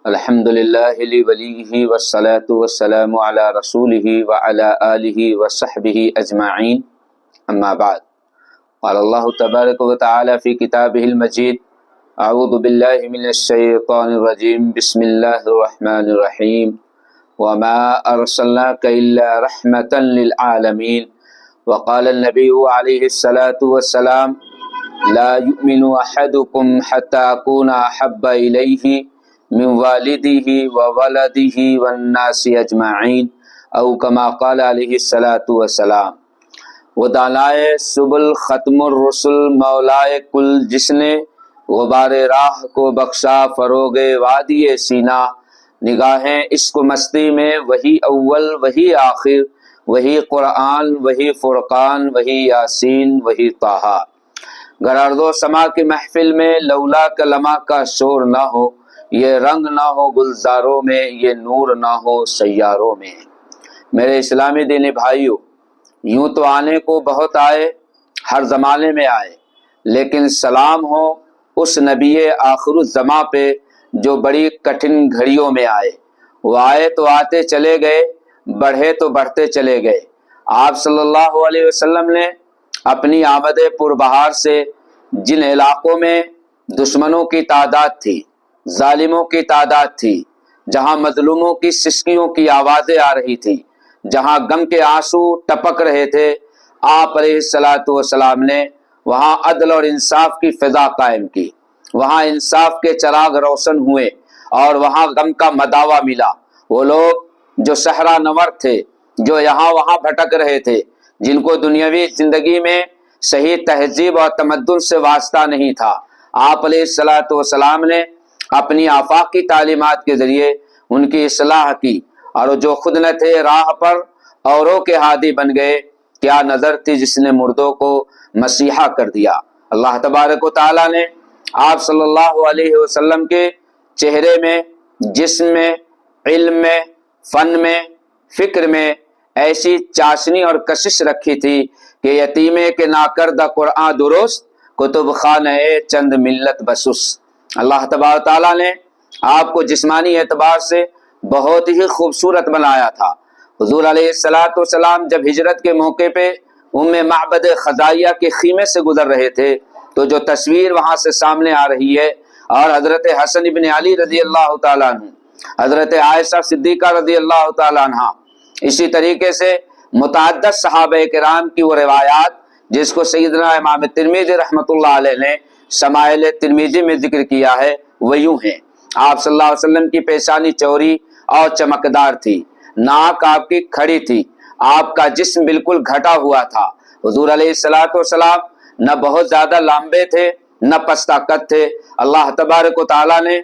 الحمد للہ لولیہ والصلاة والسلام علی رسولہ وعلی آلہ وصحبہ اجمعین، اما بعد۔ قال اللہ تبارک وتعالی فی کتابہ المجید: اعوذ باللہ من الشیطان الرجیم، بسم اللہ الرحمن الرحیم، وما ارسلناک الا رحمتا للعالمین۔ وقال النبی علیہ الصلاة والسلام: لا یؤمن احدکم حتی اکون احب الیہ من والدہ وولدہ والناس اجمعین، او کما قال علیہ الصلاۃ والسلام۔ وہ دانائے سبل ختم الرسل مولائے کل، جس نے غبار راہ کو بخشا فروغ وادی سینا، نگاہیں عشق و مستی میں وہی اول وہی آخر، وہی قرآن وہی فرقان وہی یاسین وہی طٰہٰ۔ گر ارض و سما کی محفل میں لولا کلمہ کا شور نہ ہو، یہ رنگ نہ ہو گلزاروں میں، یہ نور نہ ہو سیاروں میں۔ میرے اسلامی دینی بھائیوں، یوں تو آنے کو بہت آئے، ہر زمانے میں آئے، لیکن سلام ہو اس نبی آخر الزماں پہ جو بڑی کٹھن گھڑیوں میں آئے۔ وہ آئے تو آتے چلے گئے، بڑھے تو بڑھتے چلے گئے۔ آپ صلی اللہ علیہ وسلم نے اپنی آمد پربہار سے جن علاقوں میں دشمنوں کی تعداد تھی، ظالموں کی تعداد تھی، جہاں مظلوموں کی سسکیوں کی آوازیں آ رہی تھی، جہاں غم کے آنسو ٹپک رہے تھے، آپ علیہ الصلاۃ والسلام نے وہاں عدل اور انصاف کی فضا قائم کی، وہاں انصاف کے چراغ روشن ہوئے اور وہاں غم کا مداوا ملا۔ وہ لوگ جو صحرا نور تھے، جو یہاں وہاں بھٹک رہے تھے، جن کو دنیاوی زندگی میں صحیح تہذیب اور تمدن سے واسطہ نہیں تھا، آپ علیہ الصلاۃ والسلام نے اپنی آفاقی تعلیمات کے ذریعے ان کی اصلاح کی، اور جو خود نہ تھے راہ پر اوروں کے ہادی بن گئے۔ کیا نظر تھی جس نے مردوں کو مسیحا کر دیا۔ اللہ تبارک و تعالیٰ نے آپ صلی اللہ علیہ وسلم کے چہرے میں، جسم میں، علم میں، فن میں، فکر میں ایسی چاشنی اور کشش رکھی تھی کہ یتیمے کے ناکردہ قرآن درست، کتب خانہ چند ملت بسس۔ اللہ تبارک تعالیٰ نے آپ کو جسمانی اعتبار سے بہت ہی خوبصورت بنایا تھا۔ حضور علیہ الصلاۃ والسلام جب ہجرت کے موقع پہ معبد خزائیہ کے خیمے سے گزر رہے تھے، تو جو تصویر وہاں سے سامنے آ رہی ہے، اور حضرت حسن ابن علی رضی اللہ تعالیٰ عنہ، حضرت عائشہ صدیقہ رضی اللہ تعالیٰ عنہ، اسی طریقے سے متعدد صحابہ کرام کی وہ روایات جس کو سیدنا امام ترمذی رحمۃ اللہ علیہ نے شمائل ترمذی میں ذکر کیا ہے، وہ یوں ہیں: آپ صلی اللہ علیہ وسلم کی پیشانی چوری اور چمکدار تھی، ناک آپ کی کھڑی تھی، آپ کا جسم بالکل گھٹا ہوا تھا۔ حضور علیہ الصلاۃ والسلام نہ بہت زیادہ لمبے تھے نہ پستہ قد تھے۔ اللہ تبارک و تعالیٰ نے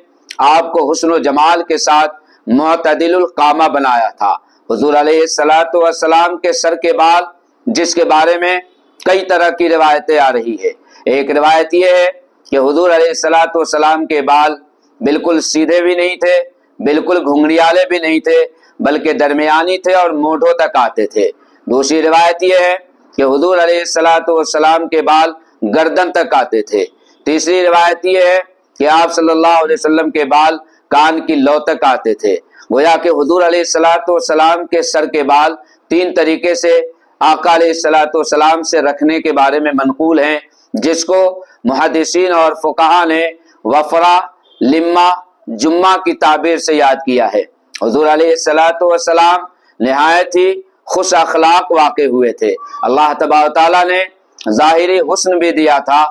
آپ کو حسن و جمال کے ساتھ معتدل القامہ بنایا تھا۔ حضور علیہ الصلاۃ والسلام کے سر کے بال، جس کے بارے میں کئی طرح کی روایتیں آ رہی ہے۔ ایک روایت یہ ہے کہ حضور علیہ الصلاۃ والسلام کے بال بالکل سیدھے بھی نہیں تھے، بالکل گھنگریالے بھی نہیں تھے، بلکہ درمیانی تھے اور مونڈھوں تک آتے تھے۔ دوسری روایت یہ ہے کہ حضور علیہ الصلاۃ والسلام کے بال گردن تک آتے تھے۔ تیسری روایت یہ ہے کہ آپ صلی اللہ علیہ وسلم کے بال کان کی لو تک آتے تھے۔ گویا کہ حضور علیہ الصلاۃ والسلام کے سر کے بال تین طریقے سے آقا علیہ الصلاۃ والسلام سے رکھنے کے بارے میں منقول ہیں، جس کو محدثین اور فقہا نے وفرا، لما، جمعہ کی تعبیر سے یاد کیا ہے۔ حضور علیہ الصلاۃ والسلام نہایت ہی خوش اخلاق واقع ہوئے تھے۔ اللہ تبارک تعالیٰ نے ظاہری حسن بھی دیا تھا،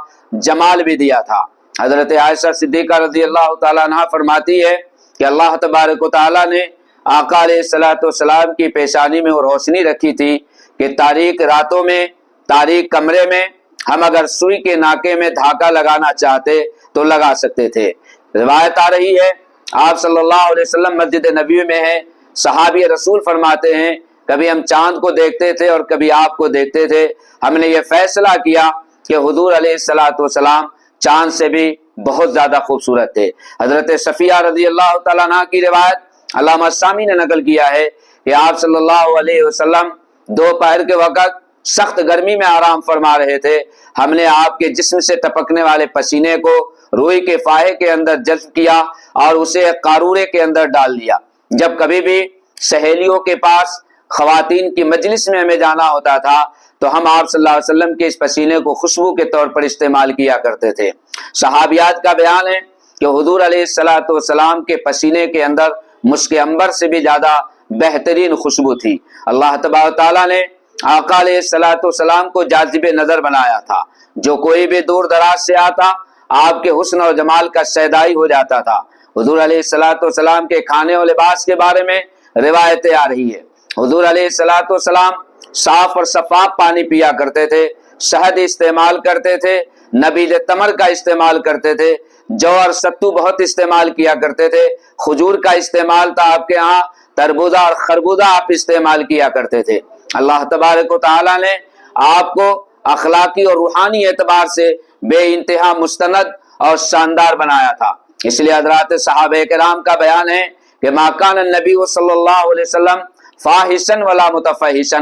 جمال بھی دیا تھا۔ حضرت عائشہ صدیقہ رضی اللہ تعالیٰ عنہ فرماتی ہے کہ اللہ تبارک و تعالیٰ نے آقا علیہ الصلاۃ والسلام کی پیشانی میں وہ روشنی رکھی تھی کہ تاریک راتوں میں، تاریک کمرے میں ہم اگر سوئی کے ناکے میں دھاگا لگانا چاہتے تو لگا سکتے تھے۔ روایت آ رہی ہے، آپ صلی اللہ علیہ وسلم مسجد نبوی میں ہیں، صحابی رسول فرماتے ہیں کبھی ہم چاند کو دیکھتے تھے اور کبھی آپ کو دیکھتے تھے۔ ہم نے یہ فیصلہ کیا کہ حضور علیہ الصلاۃ والسلام چاند سے بھی بہت زیادہ خوبصورت تھے۔ حضرت صفیہ رضی اللہ تعالیٰ عنہ کی روایت علامہ سامی نے نقل کیا ہے کہ آپ صلی اللہ علیہ وسلم دوپہر کے وقت سخت گرمی میں آرام فرما رہے تھے۔ ہم نے آپ کے جسم سے ٹپکنے والے پسینے کو روئی کے فاہے کے اندر جذب کیا اور اسے ایک قارورے کے اندر ڈال دیا۔ جب کبھی بھی سہیلیوں کے پاس خواتین کی مجلس میں ہمیں جانا ہوتا تھا تو ہم آپ صلی اللہ علیہ وسلم کے اس پسینے کو خوشبو کے طور پر استعمال کیا کرتے تھے۔ صحابیات کا بیان ہے کہ حضور علیہ السلام کے پسینے کے اندر مشک عنبر سے بھی زیادہ بہترین خوشبو تھی۔ اللہ تبارک تعالیٰ نے آقا علیہ السلام کو جاذب نظر بنایا تھا، جو کوئی بھی دور دراز سے آتا آپ کے حسن اور جمال کا شیدائی ہو جاتا تھا۔ حضور علیہ السلام کے کھانے اور لباس کے بارے میں روایتیں آ رہی ہے۔ حضور علیہ السلام صاف اور شفاف پانی پیا کرتے تھے، شہد استعمال کرتے تھے، نبیذ تمر کا استعمال کرتے تھے، جو اور ستو بہت استعمال کیا کرتے تھے، کھجور کا استعمال تھا آپ کے ہاں، تربوزہ اور خربوزہ آپ استعمال کیا کرتے تھے۔ اللہ تبارک و تعالیٰ نے آپ کو اخلاقی اور روحانی اعتبار سے بے انتہا مستند اور شاندار بنایا تھا۔ اس لیے حضرات صحابہ کرام کا بیان ہے کہ ما کان النبی صلی اللہ علیہ وسلم فاحشا ولا متفحشا،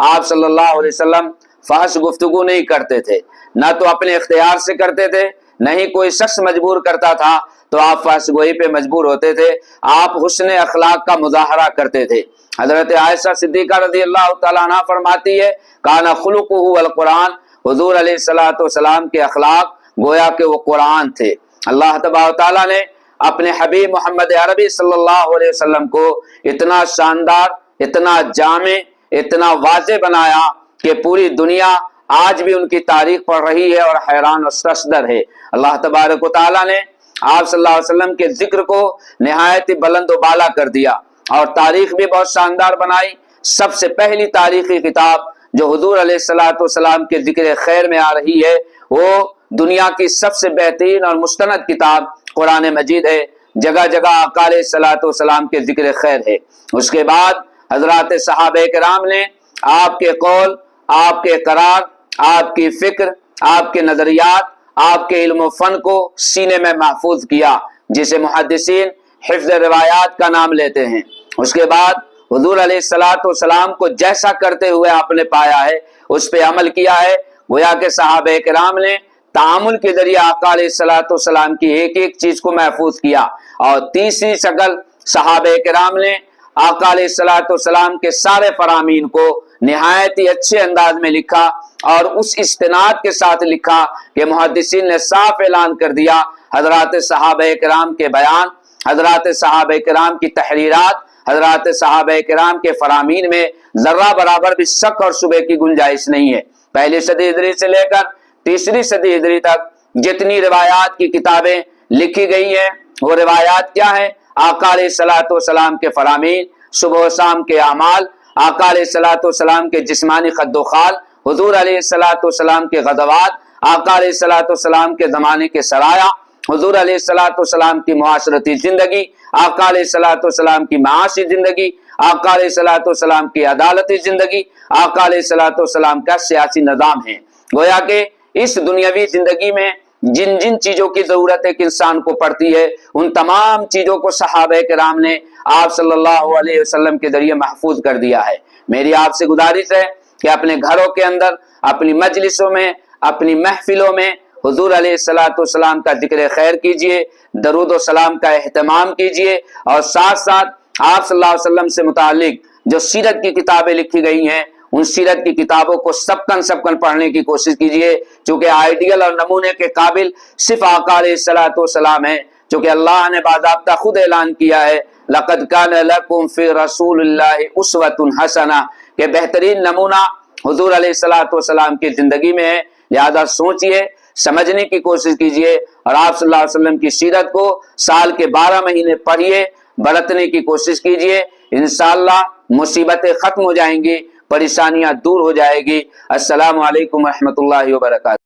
آپ صلی اللہ علیہ وسلم فحش گفتگو نہیں کرتے تھے، نہ تو اپنے اختیار سے کرتے تھے، نہ ہی کوئی شخص مجبور کرتا تھا تو آپ فحش گوئی پہ مجبور ہوتے تھے۔ آپ حسن اخلاق کا مظاہرہ کرتے تھے۔ حضرت عائشہ صدیقہ رضی اللہ تعالیٰ عنہ فرماتی ہے کان خلقہ القرآن، حضور علیہ السلام کے اخلاق گویا کہ وہ قرآن تھے۔ اللہ تبارک تعالیٰ نے اپنے حبیب محمد عربی صلی اللہ علیہ وسلم کو اتنا شاندار، اتنا جامع، اتنا واضح بنایا کہ پوری دنیا آج بھی ان کی تاریخ پڑھ رہی ہے اور حیران و ششدر ہے۔ اللہ تبارک و تعالیٰ نے آپ صلی اللہ علیہ وسلم کے ذکر کو نہایت بلند و بالا کر دیا اور تاریخ بھی بہت شاندار بنائی۔ سب سے پہلی تاریخی کتاب جو حضور علیہ السلام کے ذکر خیر میں آ رہی ہے وہ دنیا کی سب سے بہترین اور مستند کتاب قرآن مجید ہے۔ جگہ جگہ آقا علیہ السلام کے ذکر خیر ہے۔ اس کے بعد حضرات صحابہ کرام نے آپ کے قول، آپ کے قرار، آپ کی فکر، آپ کے نظریات، آپ کے علم و فن کو سینے میں محفوظ کیا، جسے محدثین حفظ روایات کا نام لیتے ہیں۔ اس کے بعد حضور علیہ السلام کو جیسا کرتے ہوئے آپ نے پایا ہے اس پہ عمل کیا ہے۔ گویا کہ صحابہ کرام نے تعامل کے ذریعے آقا علیہ السلام کی ایک ایک چیز کو محفوظ کیا۔ اور تیسری شکل صحابہ کرام نے آقا علیہ السلام کے سارے فرامین کو نہایت ہی اچھے انداز میں لکھا اور اس استناد کے ساتھ لکھا کہ محدثین نے صاف اعلان کر دیا حضرات صحابہ کرام کے بیان، حضرات صحابہ کرام کی تحریرات، حضرات صحابہ کرام کے فرامین میں ذرہ برابر بھی شک اور شبہ کی گنجائش نہیں ہے۔ پہلی صدی ہجری سے لے کر تیسری صدی ہجری تک جتنی روایات کی کتابیں لکھی گئی ہیں وہ روایات کیا ہیں؟ آقا علیہ السلام کے فرامین، صبح و شام کے اعمال، آقا علیہ السلام کے جسمانی خد و خال، حضور علیہ السلام کے غزوات، آقا علیہ السلام کے زمانے کے سرایہ، حضور علیہ السلام کی معاشرتی زندگی، آقا علیہ السلام کی معاشی زندگی، آقا علیہ السلام کی عدالتی زندگی، آقا علیہ السلام کا سیاسی نظام ہے۔ گویا کہ اس دنیاوی زندگی میں جن جن چیزوں کی ضرورت ایک انسان کو پڑتی ہے ان تمام چیزوں کو صحابہ کرام نے آپ صلی اللہ علیہ وسلم کے ذریعے محفوظ کر دیا ہے۔ میری آپ سے گزارش ہے کہ اپنے گھروں کے اندر، اپنی مجلسوں میں، اپنی محفلوں میں حضور علیہ السلام کا ذکر خیر کیجئے، درود و سلام کا اہتمام کیجئے، اور ساتھ ساتھ آپ صلی اللہ علیہ وسلم سے متعلق جو سیرت کی کتابیں لکھی گئی ہیں ان سیرت کی کتابوں کو سبکن پڑھنے کی کوشش کیجئے، چونکہ آئیڈیل اور نمونے کے قابل صرف آقا علیہ السلام ہیں، چونکہ اللہ نے باضابطہ خود اعلان کیا ہے لَقَدْ كَانَ لَكُمْ فِي رَسُولِ اللَّهِ أُسْوَةٌ حَسَنَةٌ، کہ بہترین نمونہ حضور علیہ السلام کی زندگی میں ہے۔ لہذا سوچئے، سمجھنے کی کوشش کیجئے اور آپ صلی اللہ علیہ وسلم کی سیرت کو سال کے 12 مہینے پڑھیے، برتنے کی کوشش کیجئے۔ انشاءاللہ مصیبتیں ختم ہو جائیں گی، پریشانیاں دور ہو جائے گی۔ السلام علیکم ورحمۃ اللہ وبرکاتہ۔